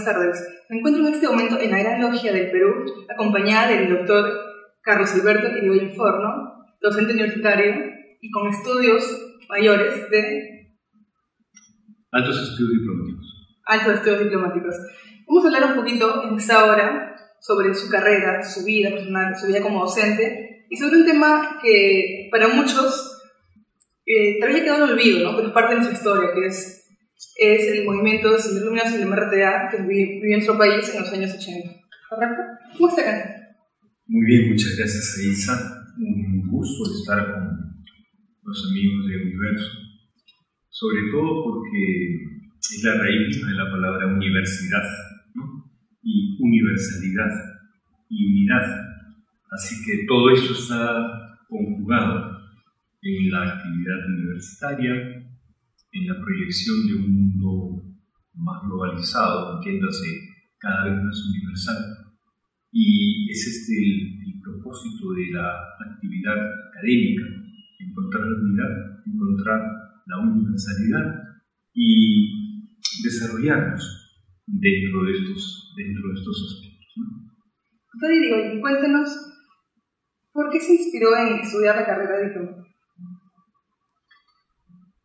tardes. Me encuentro en este momento en la Gran Logia del Perú, acompañada del doctor Carlos Alberto Irigoyen Forno, docente universitario y con estudios mayores de Altos estudios diplomáticos. Vamos a hablar un poquito en esta hora sobre su carrera, su vida personal, su vida como docente y sobre un tema que para muchos tal vez ya quedó en olvido, ¿no? Pero es parte de nuestra historia, que es el movimiento de Sendero Luminoso y el MRTA que vivió en nuestro país en los años 80. ¿Correcto? ¿Cómo está acá? Muy bien, muchas gracias, Aisa. Un gusto estar con los amigos de Universo, sobre todo porque es la raíz misma de la palabra universidad, ¿no? Y universalidad y unidad. Así que todo esto está conjugado en la actividad universitaria, en la proyección de un mundo más globalizado, entiéndase, cada vez más universal. Y es el propósito de la actividad académica, encontrar la unidad, encontrar la universalidad y desarrollarnos dentro de estos aspectos, ¿no? Doctor Irigoyen, cuéntenos, ¿por qué se inspiró en estudiar la carrera de diplomática?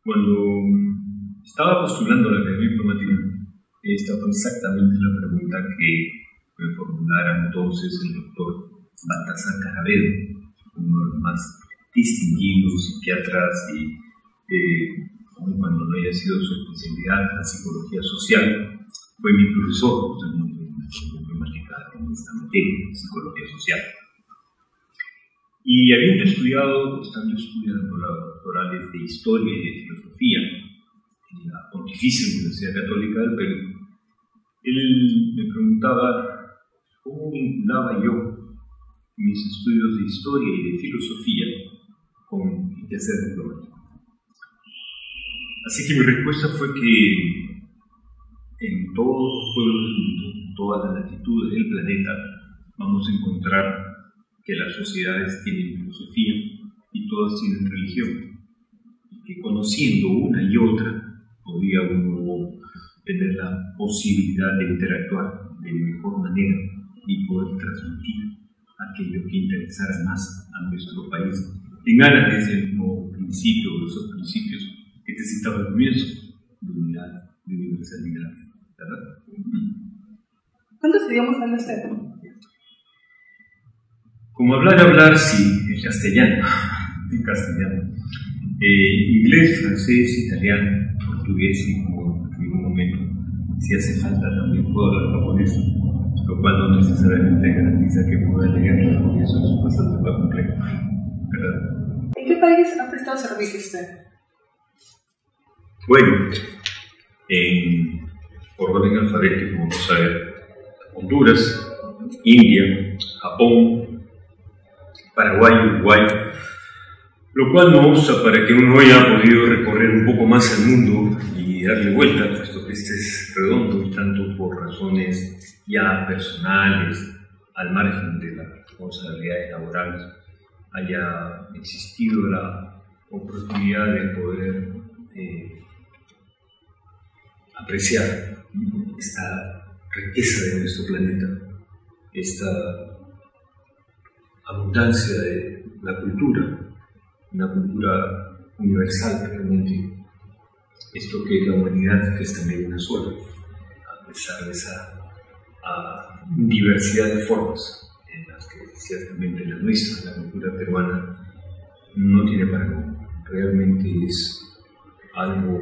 Cuando estaba postulando a la carrera diplomática, esta fue exactamente la pregunta que me formulara entonces el doctor Baltasar Carabedo, uno de los más distinguidos psiquiatras y aun cuando no haya sido su especialidad, la psicología social, fue mi profesor justamente en la carrera diplomática en esta materia, psicología social. Y habiendo estudiado, estando estudiando las doctorales de Historia y de Filosofía en la Pontificia Universidad Católica del Perú, él me preguntaba cómo vinculaba yo mis estudios de Historia y de Filosofía con el quehacer diplomático. Así que mi respuesta fue que en todos los pueblos del mundo, en todas las latitudes del planeta, vamos a encontrar que las sociedades tienen filosofía y todas tienen religión, y que conociendo una y otra podía uno tener la posibilidad de interactuar de mejor manera y poder transmitir aquello que interesara más a nuestro país en aras de ese mismo principio, de esos principios que te citaba al comienzo, de unidad, de universalidad, ¿verdad? ¿Cuántos idiomas habla usted? Como hablar, sí, en castellano, inglés, francés, italiano, portugués y como en un momento, si hace falta también puedo hablar japonés, lo cual no necesariamente garantiza que pueda leerlo, porque eso es bastante más complejo, ¿verdad? ¿En qué país ha prestado servicio usted? Bueno, por orden alfabético, vamos a ver: Honduras, India, Japón, Paraguay, Uruguay, lo cual no obsta para que uno haya podido recorrer un poco más el mundo y darle vuelta, puesto que este es redondo, tanto por razones ya personales, al margen de las responsabilidades laborales, haya existido la oportunidad de poder apreciar esta riqueza de nuestro planeta, esta abundancia de la cultura, una cultura universal realmente, esto que es la humanidad, que es también una sola, a pesar de esa diversidad de formas en las que ciertamente la nuestra, la cultura peruana, no tiene parangón. Realmente es algo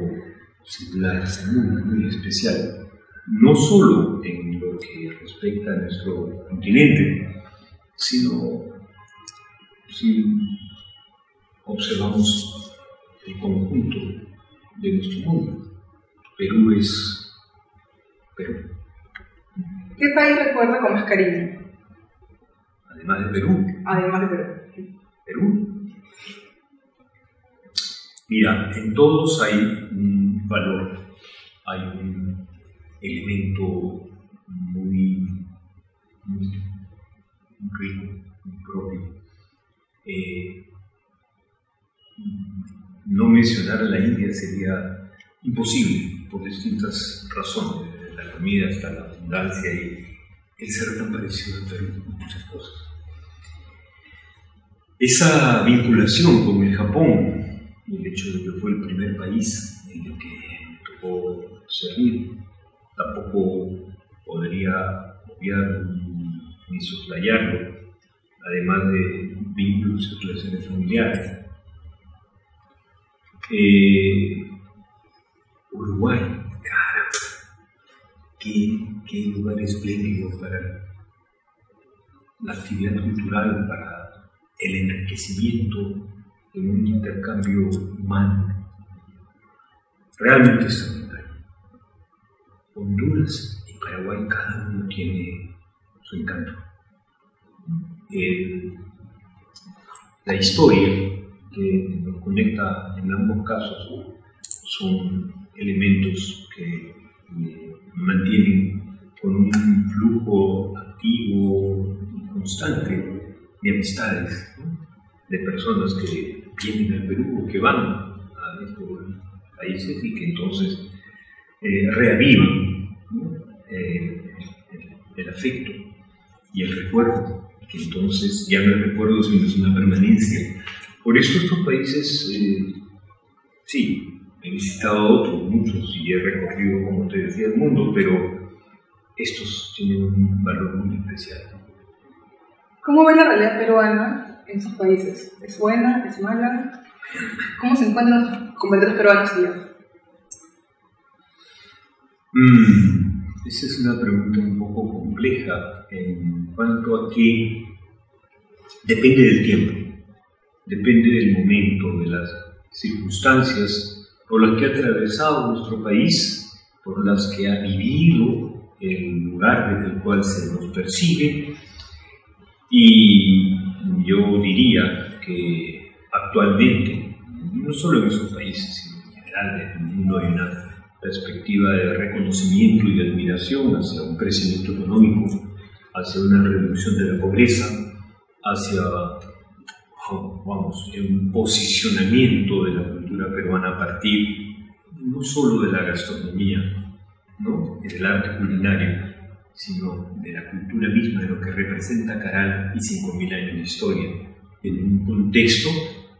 singular, muy, muy especial, no solo en lo que respecta a nuestro continente, sino si observamos el conjunto de nuestro mundo. Perú es Perú. ¿Qué país recuerda con más cariño? Además de Perú. Además de Perú. Perú. Mira, en todos hay un valor, hay un elemento muy rico, muy propio. No mencionar a la India sería imposible por distintas razones, la comida hasta la abundancia y el ser tan parecido al Perú en muchas cosas. Esa vinculación con el Japón y el hecho de que fue el primer país en el que me tocó servir, tampoco podría obviar ni soslayarlo, además de vínculos y relaciones familiares. Uruguay, caramba, qué lugar espléndido para la actividad cultural, para el enriquecimiento de un intercambio humano. Realmente extraordinario. Honduras y Paraguay, cada uno tiene su encanto. La historia que nos conecta en ambos casos son elementos que me mantienen con un flujo activo y constante de amistades, ¿no? De personas que vienen al Perú o que van a estos países y que entonces reavivan, ¿no? El afecto y el recuerdo, que entonces ya no es recuerdo sino es una permanencia. Por eso estos países, sí, he visitado otros, muchos, y he recorrido, como te decía, el mundo, pero estos tienen un valor muy especial. ¿Cómo ve la realidad peruana en sus países? ¿Es buena? ¿Es mala? ¿Cómo se encuentran los compatriotas peruanos allá? Esa es una pregunta un poco compleja en cuanto a que depende del tiempo, depende del momento, de las circunstancias por las que ha atravesado nuestro país, por las que ha vivido el lugar desde el cual se nos percibe. Y yo diría que actualmente, no solo en esos países, sino en general en el mundo, hay una perspectiva de reconocimiento y de admiración hacia un crecimiento económico, hacia una reducción de la pobreza, hacia un posicionamiento de la cultura peruana a partir no solo de la gastronomía, ¿no?, y del arte culinario, sino de la cultura misma, de lo que representa Caral y 5.000 años de historia, en un contexto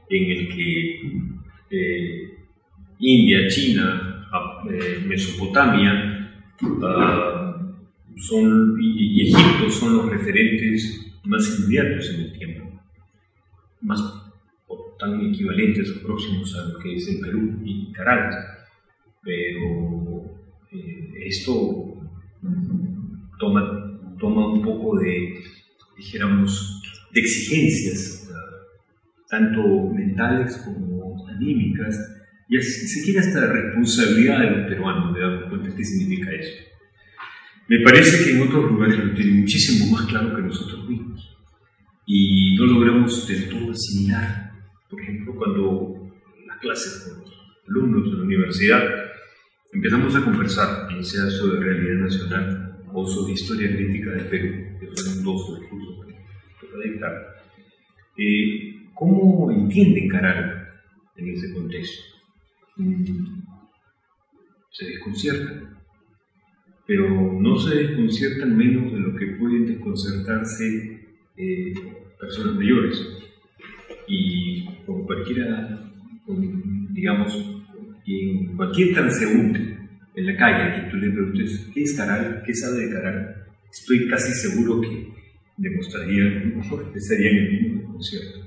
en el que India, China, Mesopotamia y Egipto son los referentes más inmediatos en el tiempo, más tan equivalentes o próximos a lo que es el Perú y Caral. Pero esto toma un poco de, dijéramos, de exigencias, tanto mentales como anímicas, y si quiere hasta de responsabilidad de los peruanos, de darnos cuenta qué significa eso. Me parece que en otros lugares lo tienen muchísimo más claro que nosotros mismos, y no logramos del todo asimilar. Por ejemplo, cuando en las clases con los alumnos de la universidad empezamos a conversar, bien sea sobre realidad nacional o sobre historia crítica del Perú, que fueron dos de los cursos que toca dictar, ¿cómo entienden Caral en ese contexto? Se desconciertan, pero no se desconciertan menos de lo que pueden desconcertarse personas mayores. Y con cualquiera, digamos, en cualquier transeúnte en la calle, a quien tú le preguntes ¿qué es Caral? ¿Qué sabe de Caral? Estoy casi seguro que demostrarían o empezarían el mismo concierto.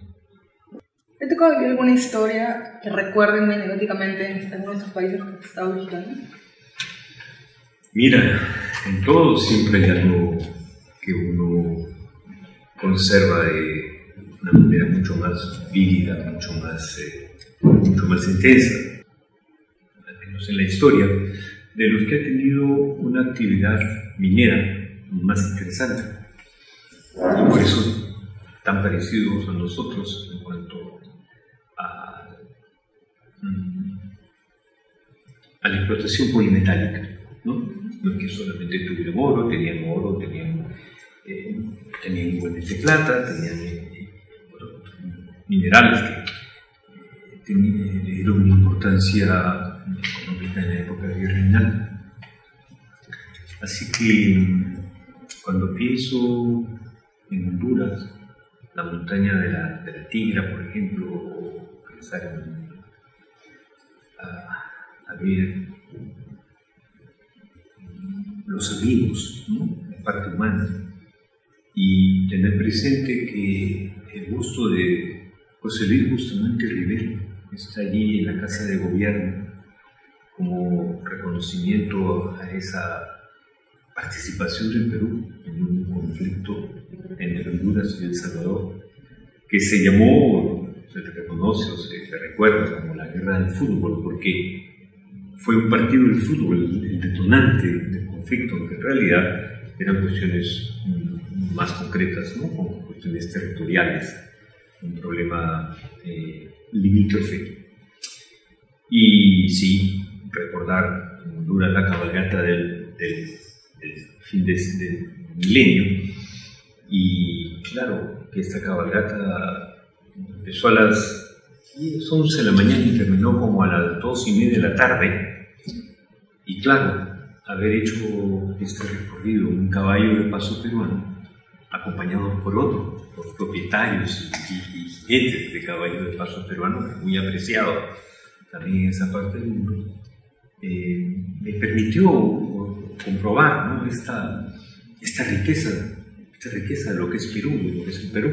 ¿Te ha tocado vivir alguna historia que recuerden muy anecdóticamente en alguno de estos países que estado visitando? Mira, en todo siempre hay algo que uno conserva de una manera mucho más vívida, mucho más intensa, al menos en la historia, de los que ha tenido una actividad minera más interesante. Y por eso tan parecidos a nosotros en cuanto a la explotación polimetálica, ¿no? No es que solamente tuvieran oro, tenían igualmente plata, tenían minerales que le dieron una importancia económica en la época virreinal. Así que cuando pienso en Honduras, la montaña de la Tigra, por ejemplo, o pensar en a ver los amigos, ¿no? La parte humana, y tener presente que el busto de José Luis Bustamante Rivera está allí en la Casa de Gobierno como reconocimiento a esa participación del Perú en un conflicto entre Honduras y El Salvador, que se llamó, se reconoce o se recuerda como la guerra del fútbol, porque fue un partido del fútbol el detonante del conflicto, aunque en realidad eran cuestiones más concretas, ¿no? Como cuestiones territoriales, un problema limítrofe. Y sí, recordar en Honduras la cabalgata del fin del milenio, y claro que esta cabalgata empezó a las 11 de la mañana y terminó como a las 2:30 de la tarde, y claro, haber hecho este recorrido, un caballo de paso peruano, acompañado por otro, por propietarios y jinetes de caballo de paso peruano, muy apreciado también en esa parte del mundo, me permitió comprobar, ¿no? esta riqueza de lo que es Perú, de lo que es el Perú.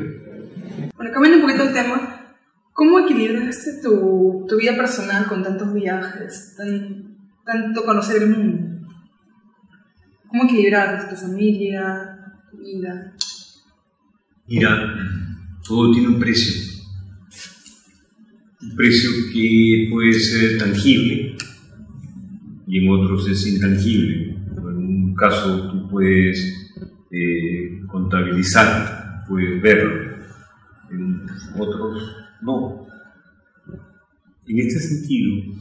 Bueno, cambiando un poquito el tema, ¿cómo equilibraste tu vida personal con tantos viajes, tanto conocer el mundo? ¿Cómo equilibrar tu familia, tu vida? Mira, todo tiene un precio que puede ser tangible y en otros es intangible. En un caso tú puedes contabilizar, puedes verlo, en otros no. En este sentido,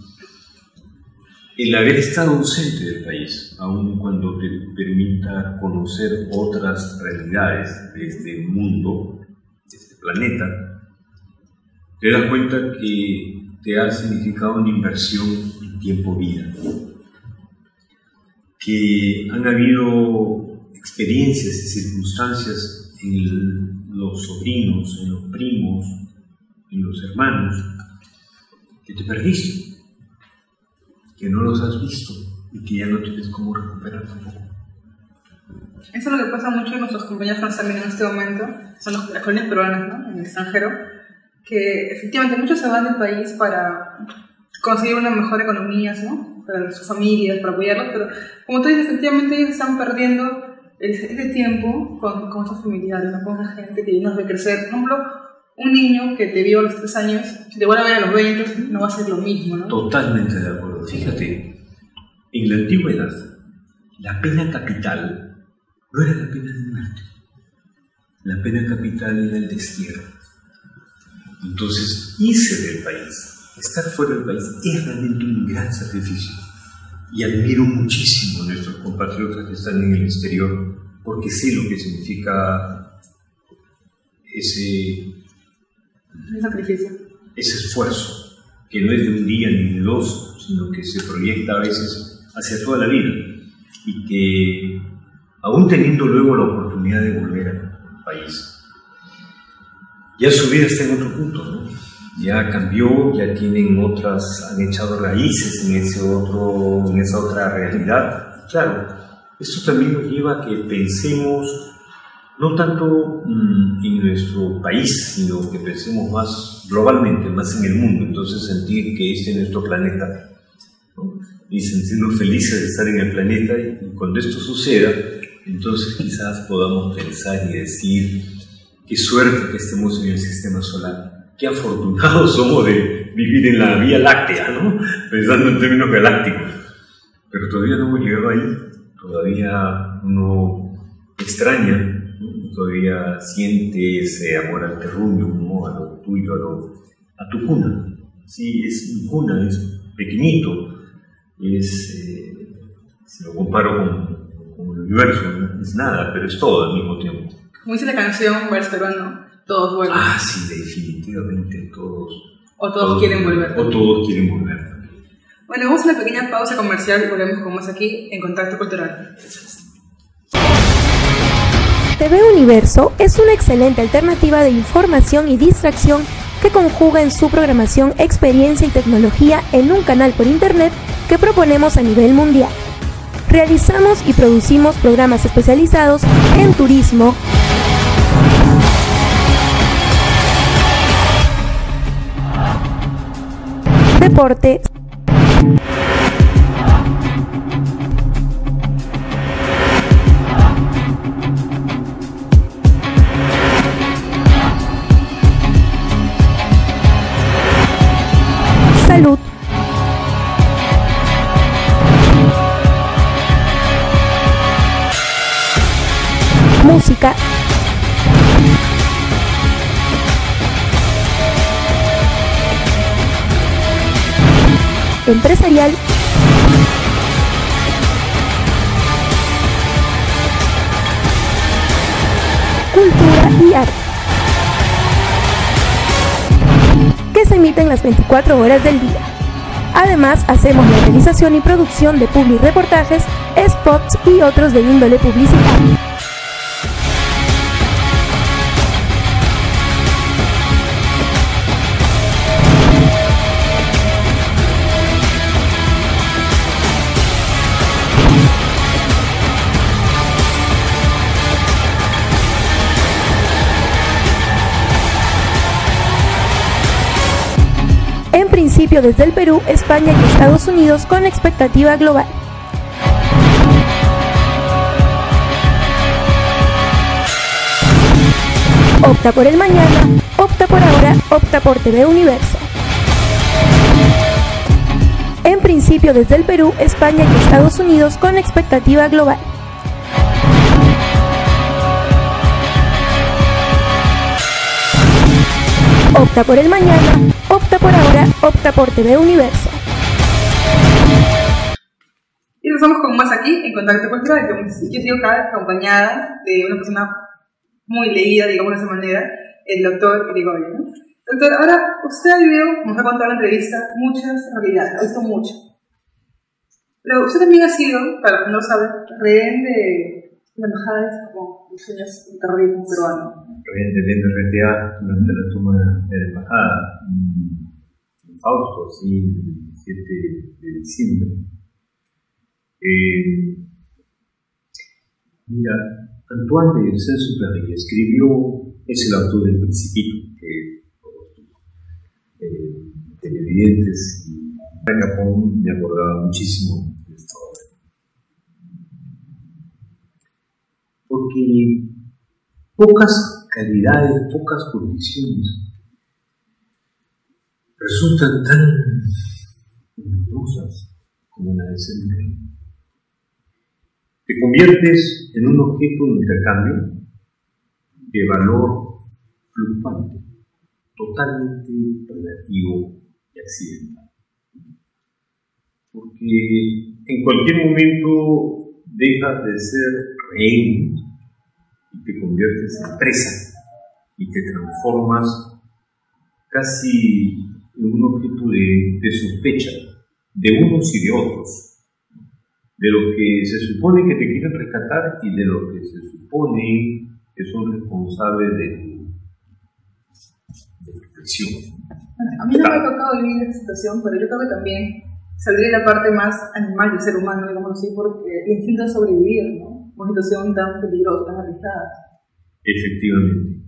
el haber estado ausente del país, aun cuando te permita conocer otras realidades de este mundo, de este planeta, te das cuenta que te ha significado una inversión en tiempo-vida, que han habido experiencias y circunstancias en los sobrinos, en los primos, en los hermanos, que te perdiste, que no los has visto y que ya no tienes cómo recuperar tampoco. Eso es lo que pasa mucho en nuestros compañeros también en este momento, son las colonias peruanas, ¿no? En el extranjero, que efectivamente muchos se van del país para conseguir una mejor economía, ¿no? Para sus familias, para apoyarlos, pero como tú dices, efectivamente ellos están perdiendo ese tiempo con sus familiares, ¿no? Con la gente que nos ve crecer. Por ejemplo, un niño que te vio a los 3 años, si te vuelve a ver a los 20, no va a ser lo mismo, ¿no? Totalmente de acuerdo. Fíjate, en la antigüedad, la pena capital no era la pena de muerte. La pena capital era el destierro. Entonces, irse del país, estar fuera del país, es realmente un gran sacrificio. Y admiro muchísimo a nuestros compatriotas que están en el exterior, porque sé lo que significa ese sacrificio, ese esfuerzo, que no es de un día ni de dos, sino que se proyecta a veces hacia toda la vida, y que aún teniendo luego la oportunidad de volver al país, ya su vida está en otro punto, ¿no? Ya cambió, ya tienen han echado raíces en esa otra realidad. Claro, esto también nos lleva a que pensemos no tanto en nuestro país, sino que pensemos más globalmente, más en el mundo. Entonces sentir que este es nuestro planeta, ¿no? Y sentirnos felices de estar en el planeta, y cuando esto suceda, entonces quizás podamos pensar y decir: qué suerte que estemos en el sistema solar, qué afortunados somos de vivir en la Vía Láctea, ¿no? Pensando en términos galácticos. Pero todavía no hemos llegado ahí, todavía uno extraña, ¿no? Todavía siente ese amor al terruño, ¿no? A lo tuyo, a tu cuna. Sí, es mi cuna, es pequeñito, si lo comparo con el universo, no es nada, pero es todo al mismo tiempo. Como dice la canción, vers peruano, todos vuelven. Ah, sí, definitivamente todos. O todos quieren volver. O todos quieren volver. Bueno, vamos a una pequeña pausa comercial y volvemos con más aquí en Contacto Cultural. TV Universo es una excelente alternativa de información y distracción que conjuga en su programación experiencia y tecnología en un canal por internet que proponemos a nivel mundial. Realizamos y producimos programas especializados en turismo, deporte, salud, música, empresarial, cultura y arte, que se emiten las 24 horas del día. Además, hacemos la realización y producción de publi-reportajes, spots y otros de índole publicitaria. En principio desde el Perú, España y Estados Unidos con expectativa global. Opta por el mañana, opta por ahora, opta por TV Universo. En principio desde el Perú, España y Estados Unidos con expectativa global. Opta por el mañana, opta por ahora, opta por TV Universo. Y estamos con más aquí en Contacto Cultural. Yo sigo acá acompañada de una persona muy leída, digamos de esa manera, el doctor Gregorio, ¿no? Doctor, ahora usted ha vivido, como nos ha contado en la entrevista, muchas realidades, ha visto mucho. Pero usted también ha sido, para los que no lo saben, rehén de la embajada de Japón, los sueños del terrorismo peruano. Rehén del MRTA durante la toma de la embajada en Fausto, sí, el 7 de diciembre. Mira, Antoine de Saint-Exupéry escribió, es el autor del Principito, que televidentes y en Japón me acordaba muchísimo de esta obra. Porque pocas calidades, pocas condiciones resultan tan luminosas como la de ser mujer. Te conviertes en un objeto de intercambio de valor fluctuante, totalmente relativo y accidental. Porque en cualquier momento dejas de ser rehén y te conviertes en presa y te transformas casi en un objeto de sospecha de unos y de otros, de lo que se supone que te quieren rescatar y de lo que se supone que son responsables de tu prisión. A mí no me ha tocado vivir esta situación, pero yo creo que también salir de la parte más animal del ser humano, digamos así, porque el instinto de sobrevivir, ¿no? Una situación tan peligrosa, tan arriesgada. Efectivamente.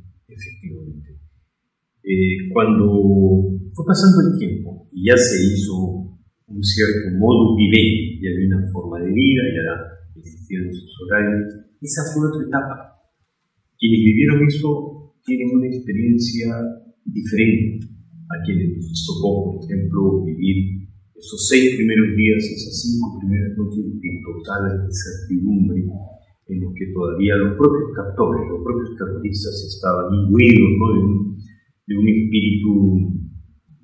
Cuando fue pasando el tiempo y ya se hizo un cierto modus vivendi, ya había una forma de vida, ya existían sus horarios, esa fue otra etapa. Quienes vivieron eso tienen una experiencia diferente a quienes nos tocó, por ejemplo, vivir esos 6 primeros días, esas 5 primeras noches de total incertidumbre, en los que todavía los propios captores, los propios terroristas estaban imbuidos, ¿no?, de un espíritu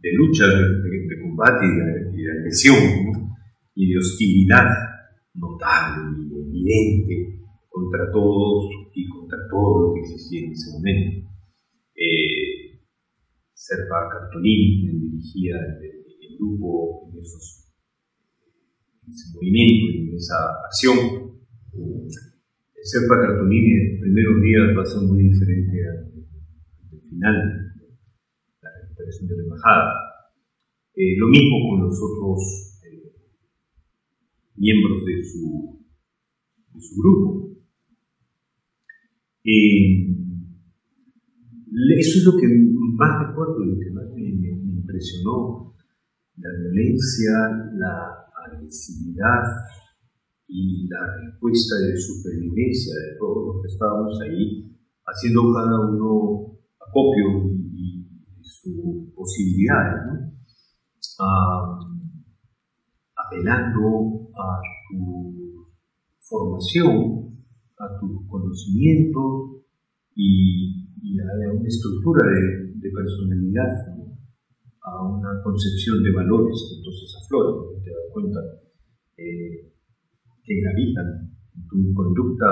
de lucha, de combate y de agresión, ¿no?, y de hostilidad notable y evidente contra todos y contra todo lo que existía en ese momento. Serpa Cartolini, quien dirigía el grupo en esos movimiento y en esa acción. Ser Pacartonini en los primeros días va a ser muy diferente al final, la recuperación de la embajada. Lo mismo con los otros miembros de su grupo. Eso es lo que más recuerdo, lo que más me impresionó: la violencia, la agresividad y la respuesta de supervivencia de todos los que estábamos ahí, haciendo cada uno acopio y sus posibilidades, ¿no? Apelando a tu formación, a tus conocimientos y a una estructura de personalidad, ¿no? A una concepción de valores que entonces afloran, te das cuenta que gravitan en tu conducta,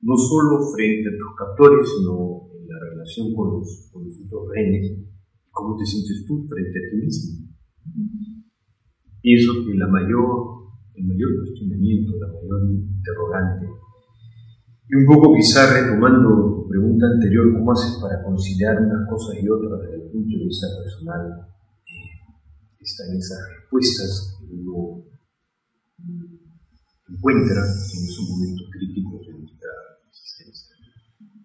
no solo frente a tus captores, sino en la relación con los otros rehenes. ¿Cómo te sientes tú frente a ti mismo? Pienso que el mayor cuestionamiento, la mayor interrogante, y un poco quizá retomando tu pregunta anterior, ¿cómo haces para conciliar unas cosas y otras desde el punto de vista personal? Están esas respuestas que uno encuentra en esos momentos críticos de nuestra existencia,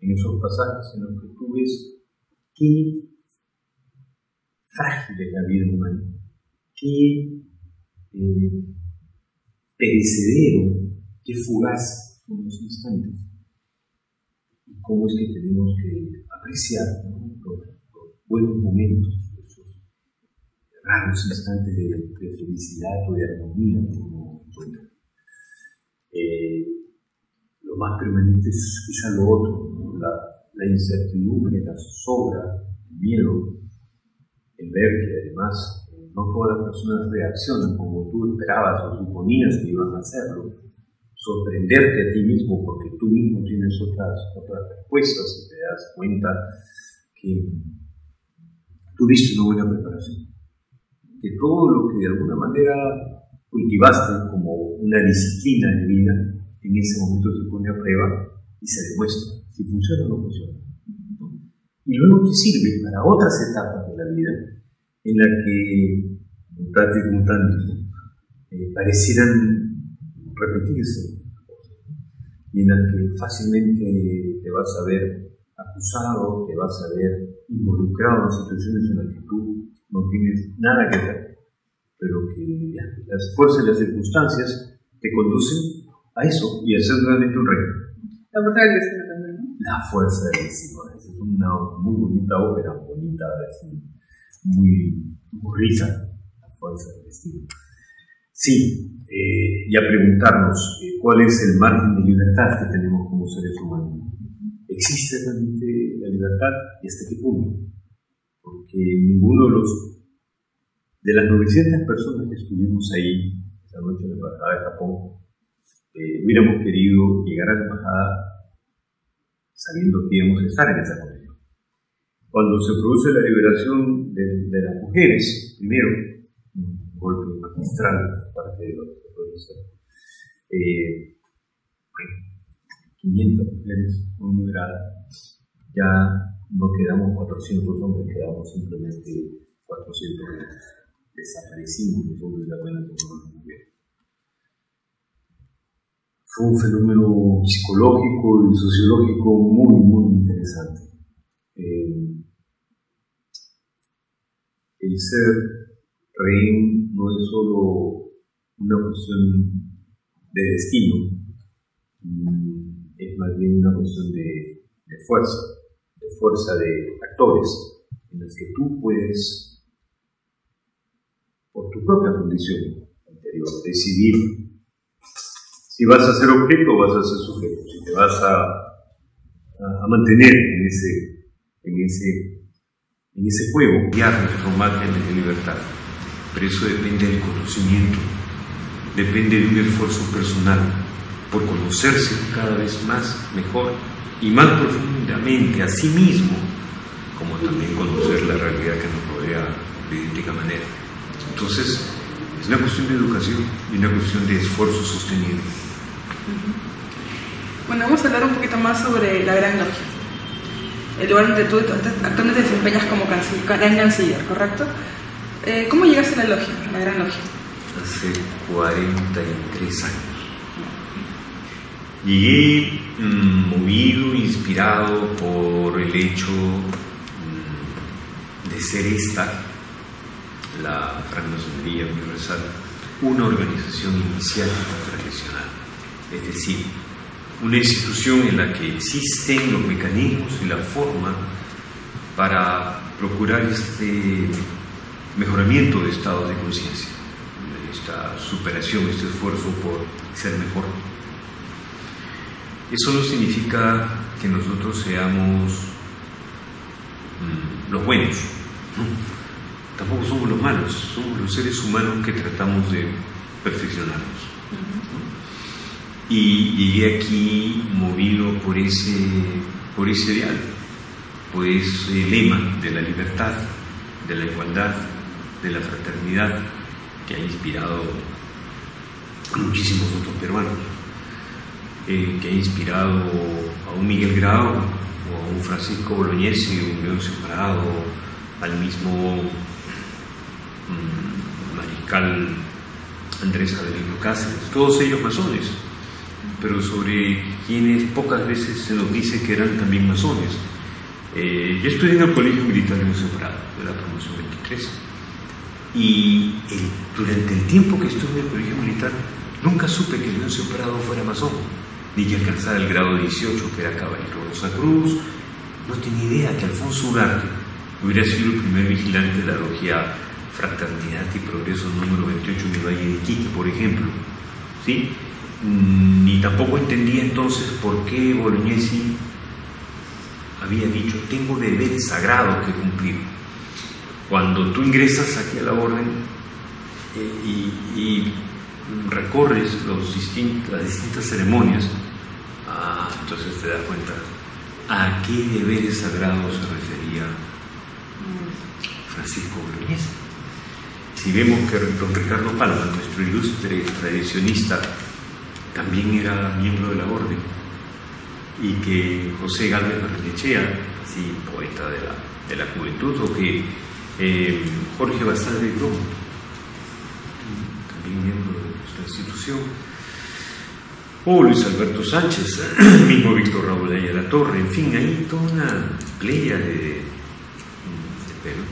en esos pasajes en los que tú ves qué frágil es la vida humana, qué perecedero, qué fugaz son los instantes, y cómo es que tenemos que apreciar, ¿no? los buenos momentos, esos raros instantes de felicidad o de armonía que uno encuentra. Lo más permanente es quizá lo otro, ¿no? La incertidumbre, la zozobra, el miedo, el ver que además no todas las personas reaccionan como tú esperabas o suponías que iban a hacerlo, sorprenderte a ti mismo porque tú mismo tienes otras respuestas y te das cuenta que tuviste una buena preparación, que todo lo que de alguna manera cultivaste como una disciplina de vida, en ese momento se pone a prueba y se demuestra si funciona o no funciona. Y luego te sirve para otras etapas de la vida en la que, mutante y mutante, parecieran repetirse, y en la que fácilmente te vas a ver acusado, te vas a ver involucrado en situaciones en las que tú no tienes nada que ver, pero que las fuerzas y las circunstancias te conducen a eso y a ser realmente un reino. La fuerza del destino también, ¿no? La fuerza del destino. Es una muy bonita ópera, bonita, muy rica, la fuerza del destino. Sí, y a preguntarnos cuál es el margen de libertad que tenemos como seres humanos. ¿Existe realmente la libertad y hasta qué punto? Porque ninguno de las 900 personas que estuvimos ahí esa noche en la embajada de Japón, hubiéramos querido llegar a la embajada sabiendo que íbamos a estar en esa condición. Cuando se produce la liberación de las mujeres, primero, un golpe magistral por parte de los terroristas, 500 mujeres fueron liberadas, ya no quedamos 400 hombres, quedamos simplemente 400 hombres. Desaparecimos los hombres de apenas como las mujeres. Fue un fenómeno psicológico y sociológico muy, muy interesante. El ser rehén no es solo una cuestión de destino, es más bien una cuestión de fuerza de actores, en las que tú puedes, por tu propia condición interior, decidir si vas a ser objeto o vas a ser sujeto, si te vas a mantener en ese juego, guiar nuestros márgenes de libertad. Pero eso depende del conocimiento, depende de un esfuerzo personal por conocerse cada vez más, mejor y más profundamente a sí mismo, como también conocer la realidad que nos rodea de idéntica manera. Entonces, Es una cuestión de educación y una cuestión de esfuerzo sostenido. Bueno, vamos a hablar un poquito más sobre la Gran Logia, el lugar donde tú actualmente te desempeñas como gran canciller, ¿correcto? ¿Cómo llegaste a la logia, a la Gran Logia? Hace 43 años. Llegué movido, inspirado por el hecho de ser esta, la Francmasonería Universal, una organización iniciática tradicional, es decir, una institución en la que existen los mecanismos y la forma para procurar este mejoramiento de estados de conciencia, esta superación, este esfuerzo por ser mejor. Eso no significa que nosotros seamos los buenos, ¿no? Tampoco somos los malos, somos los seres humanos que tratamos de perfeccionarnos, ¿no? Y llegué aquí movido por ese ideal, por ese lema de la libertad, de la igualdad, de la fraternidad, que ha inspirado a muchísimos otros peruanos, que ha inspirado a un Miguel Grau, o a un Francisco Bolognesi, un Leoncio Prado, al mismo mariscal Andrés Avelino Cáceres, todos ellos masones, pero sobre quienes pocas veces se nos dice que eran también masones. Yo estudié en el Colegio Militar Leoncio Prado, de la promoción 23, y durante el tiempo que estuve en el Colegio Militar nunca supe que Leoncio Prado fuera masón, ni que alcanzara el grado 18, que era caballero de Rosa Cruz. No tenía idea que Alfonso Ugarte hubiera sido el primer vigilante de la logia Fraternidad y Progreso número 28 en el Valle de Iquique, por ejemplo, ¿sí? Ni tampoco entendía entonces por qué Bolognesi había dicho: tengo deberes sagrados que cumplir. Cuando tú ingresas aquí a la orden y recorres las distintas ceremonias, entonces te das cuenta a qué deberes sagrados se refería Francisco Bolognesi. Si vemos que don Ricardo Palma, nuestro ilustre tradicionista, también era miembro de la orden, y que José Gálvez Barrenechea, sí, poeta de la juventud, o que Jorge Basadre Gromo, también miembro de nuestra institución, o Luis Alberto Sánchez, mismo Víctor Raúl Ayala Torre, en fin, hay toda una playa de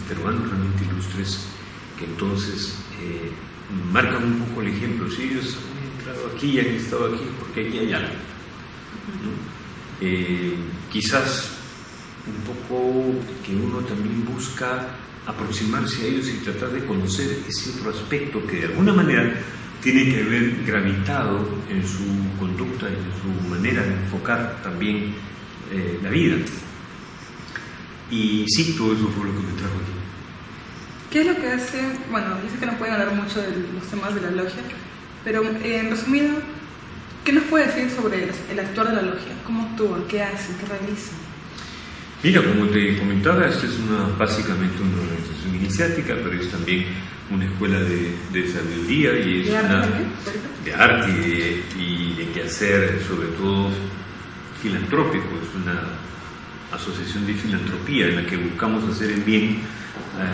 peruanos realmente ilustres que entonces marcan un poco el ejemplo. Si ellos han entrado aquí y han estado aquí, porque aquí hay algo, ¿no? Quizás un poco que uno también busca aproximarse a ellos y tratar de conocer ese otro aspecto que de alguna manera tiene que haber gravitado en su conducta y en su manera de enfocar también la vida. Y sí, todo eso fue lo que me trajo aquí. ¿Qué es lo que hace? Bueno, dice que no pueden hablar mucho de los temas de la logia, pero en resumido, ¿qué nos puede decir sobre el actuar de la logia? ¿Cómo actúan? ¿Qué hacen? ¿Qué realizan? Mira, como te comentaba, esta es básicamente una organización iniciática, pero es también una escuela de sabiduría y es de arte y de quehacer, sobre todo filantrópico. Es una asociación de filantropía en la que buscamos hacer el bien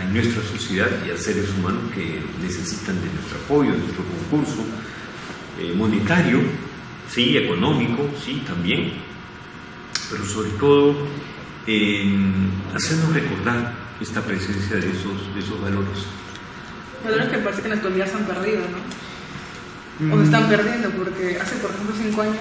en nuestra sociedad y a seres humanos que necesitan de nuestro apoyo, de nuestro concurso monetario, sí, económico, sí, también, pero sobre todo hacernos recordar esta presencia de esos valores. Valores que parece que en la actualidad se han perdido, ¿no? O se están perdiendo, porque hace, por ejemplo, 5 años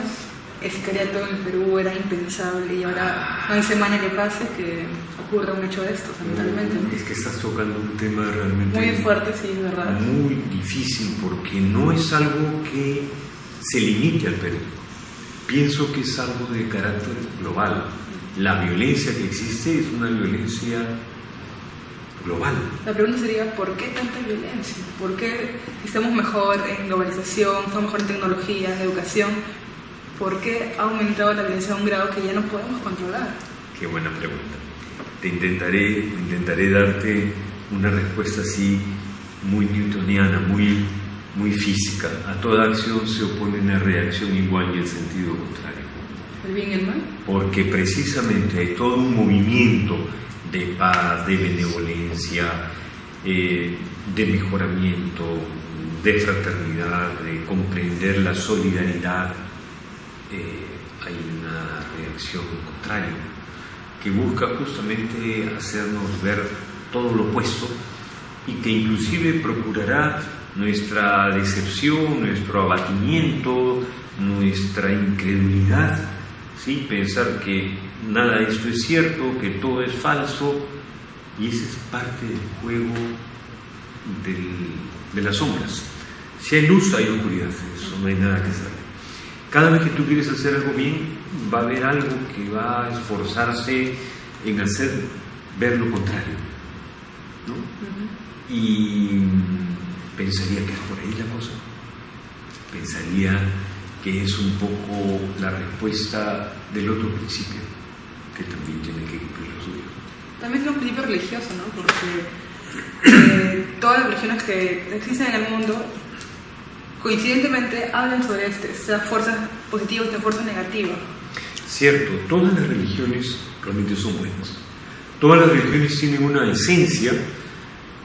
el sicariato en el Perú era impensable y ahora no hay semana que pase que ocurra un hecho de estos, lamentablemente, ¿no? Es que estás tocando un tema realmente muy fuerte, sí, es verdad. Muy difícil, porque no es algo que se limite al Perú. Pienso que es algo de carácter global. La violencia que existe es una violencia global. La pregunta sería, ¿por qué tanta violencia? ¿Por qué estamos mejor en globalización, estamos mejor en tecnología, en educación? ¿Por qué ha aumentado la violencia a un grado que ya no podemos controlar? Qué buena pregunta. Intentaré darte una respuesta así muy newtoniana, muy muy física. A toda acción se opone una reacción igual y el sentido contrario. ¿El bien y el mal? Porque precisamente hay todo un movimiento de paz, de benevolencia, de mejoramiento, de fraternidad, de comprender la solidaridad. Hay una reacción contraria que busca justamente hacernos ver todo lo opuesto y que inclusive procurará nuestra decepción, nuestro abatimiento, nuestra incredulidad, ¿sí? Pensar que nada de esto es cierto, que todo es falso, y esa es parte del juego de las sombras. Si hay luz, hay oscuridad, eso no hay nada que hacer. Cada vez que tú quieres hacer algo bien, va a haber algo que va a esforzarse en hacer ver lo contrario, ¿no? Y pensaría que es por ahí la cosa. Pensaría que es un poco la respuesta del otro principio, que también tiene que cumplir lo suyo. También tiene un principio religioso, ¿no? Porque todas las religiones que existen en el mundo coincidentemente hablan sobre estas fuerzas positivas y estas fuerzas negativas. Cierto, todas las religiones realmente son buenas. Todas las religiones tienen una esencia,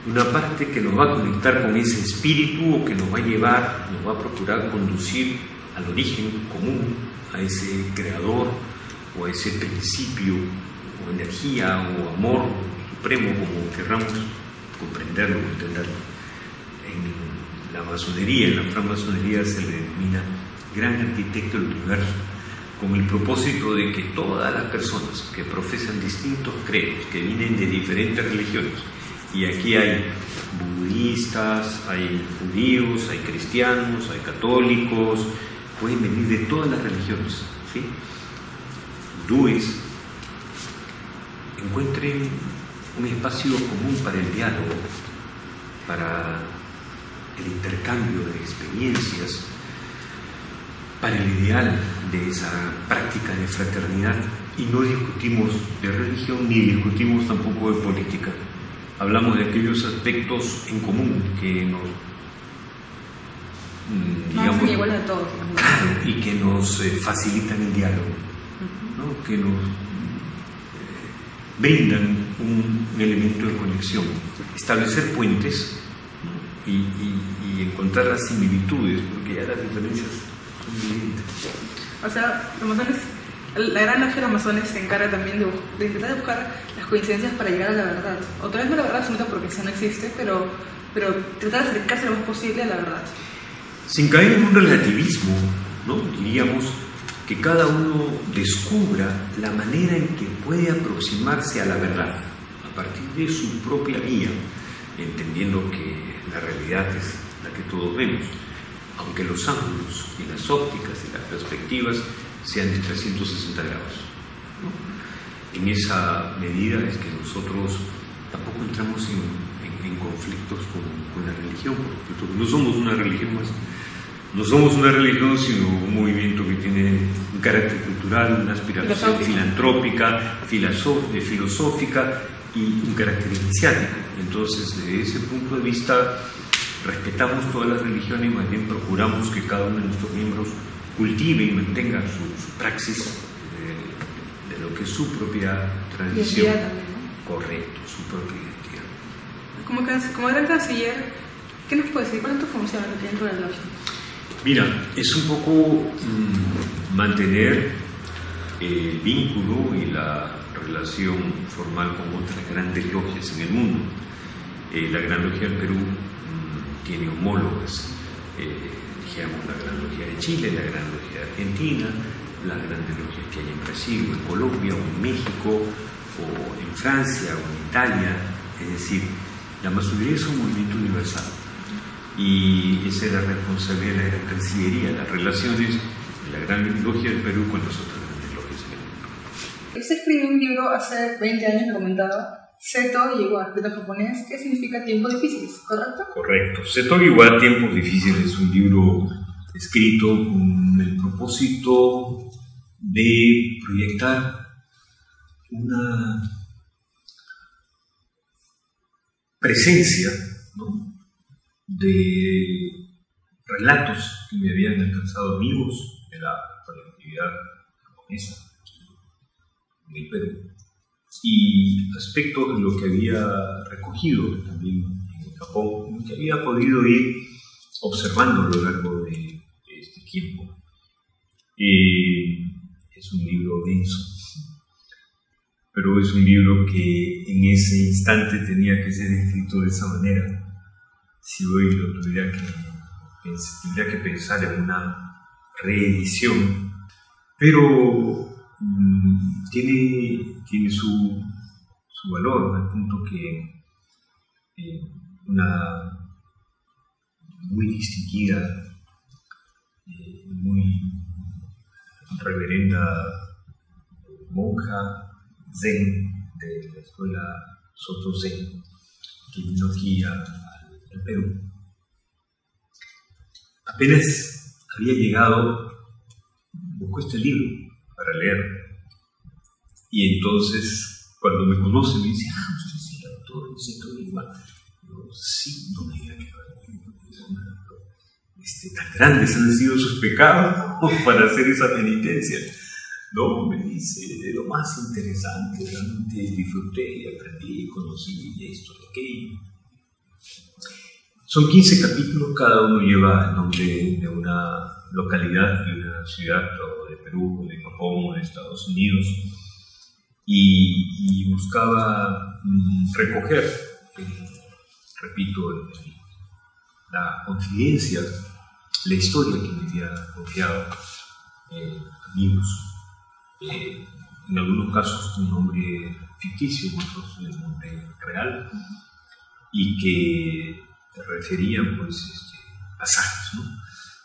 una parte que nos va a conectar con ese espíritu o que nos va a llevar, nos va a procurar conducir al origen común, a ese creador o a ese principio o energía o amor supremo, como querramos comprenderlo o entenderlo. En la masonería, en la francmasonería, se le denomina gran arquitecto del universo, con el propósito de que todas las personas que profesan distintos credos, que vienen de diferentes religiones, y aquí hay budistas, hay judíos, hay cristianos, hay católicos, pueden venir de todas las religiones, ¿sí? Hindúes, encuentren un espacio común para el diálogo, para el intercambio de experiencias, para el ideal de esa práctica de fraternidad, y no discutimos de religión ni discutimos tampoco de política. Hablamos de aquellos aspectos en común que nos, digamos, no, igual a todos, claro, y que nos facilitan el diálogo, ¿no? Que nos brindan un elemento de conexión, establecer puentes, ¿no? y encontrar las similitudes, porque ya las diferencias son evidentes. O sea, los masones, la gran logia de los masones se encarga también de intentar buscar las coincidencias para llegar a la verdad. Otra vez no la verdad absoluta, porque eso no existe, pero tratar de acercarse lo más posible a la verdad. Sin caer en un relativismo, ¿no? Diríamos que cada uno descubra la manera en que puede aproximarse a la verdad a partir de su propia guía, entendiendo que la realidad es la que todos vemos, aunque los ángulos y las ópticas y las perspectivas sean de 360 grados, ¿no? En esa medida es que nosotros tampoco entramos en conflictos con la religión, porque no somos una religión más. No somos una religión, sino un movimiento que tiene un carácter cultural, una aspiración filantrópica, filosófica y un carácter iniciático. Entonces, desde ese punto de vista, respetamos todas las religiones y más bien procuramos que cada uno de nuestros miembros cultive y mantenga su praxis de lo que es su propia tradición. También, ¿no? Correcto, su propia identidad. Como gran canciller, ¿qué nos puede decir? ¿Cuál es tu función dentro de la logia? Mira, es un poco mantener el vínculo y la relación formal con otras grandes logias en el mundo. La Gran Logia del Perú tiene homólogas, digamos, la Gran Logia de Chile, la Gran Logia de Argentina, las grandes logias que hay en Brasil, o en Colombia, o en México, o en Francia, o en Italia. Es decir, la masonería es un movimiento universal. Y esa era la responsabilidad de la Gran Cancillería, las relaciones de la Gran Logia del Perú con las otras grandes logias del mundo. Usted escribió un libro hace 20 años, me comentaba, Seto llegó a escrito japonés, que significa tiempos difíciles, ¿correcto? Correcto. Seto llegó a tiempos difíciles, es un libro escrito con el propósito de proyectar una presencia, ¿no?, de relatos que me habían alcanzado amigos de la colectividad japonesa en el Perú y aspectos de lo que había recogido también en Japón, que había podido ir observando a lo largo de este tiempo. Es un libro denso, pero es un libro que en ese instante tenía que ser escrito de esa manera. Si hoy lo tendría que pensar en una reedición, pero tiene su valor, al punto que una muy distinguida, muy reverenda monja zen de la escuela Soto Zen, que vino aquí al Perú. Apenas había llegado, buscó este libro para leer, y entonces cuando me conoce me dice: usted es el autor de Centro de Lima. Yo: sí, no me diga que tan grandes han sido sus pecados para hacer esa penitencia. No, me dice, de lo más interesante, realmente disfruté, aprendí, conocí esto y aquello. Son 15 capítulos, cada uno lleva el nombre de una localidad, de una ciudad, o de Perú, o de Japón, o de Estados Unidos, y buscaba recoger, repito, la confidencia, la historia que me había confiado amigos, en algunos casos con nombre ficticio, en otros de nombre real, y que referían pues pasajes, ¿no?,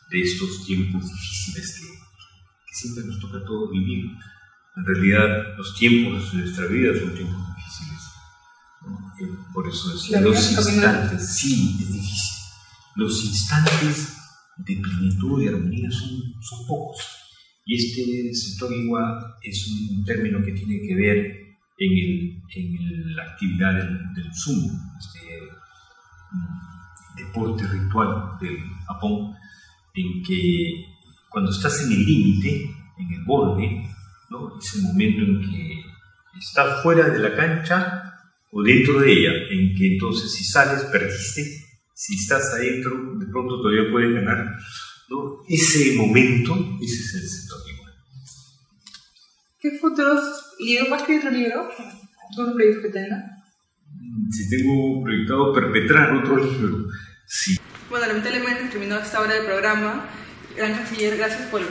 de estos tiempos difíciles que siempre nos toca a todos vivir. En realidad los tiempos de nuestra vida son tiempos difíciles, ¿no? Por eso decía, los instantes, sí, es difícil. Los instantes de plenitud y armonía son pocos. Y este Seto-Iwa es un término que tiene que ver en la actividad del Sumo, deporte ritual del Japón, en que cuando estás en el límite, en el borde, ¿no?, ese momento en que estás fuera de la cancha o dentro de ella, en que entonces si sales perdiste, si estás adentro de pronto todavía puedes ganar, ¿no? Ese momento, ese es el Seto-Iwa. ¿Qué futuros libros? ¿Vas a escribir otro libro? ¿Otros proyectos que tengas? Si tengo proyectado perpetrar otro libro, sí. Bueno, lamentablemente terminó esta hora del programa. Gran canciller, gracias por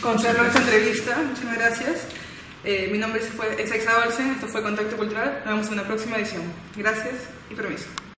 concedernos esta entrevista. Muchas gracias. Mi nombre es Aixa Olsen, esto fue Contacto Cultural. Nos vemos en una próxima edición. Gracias y permiso.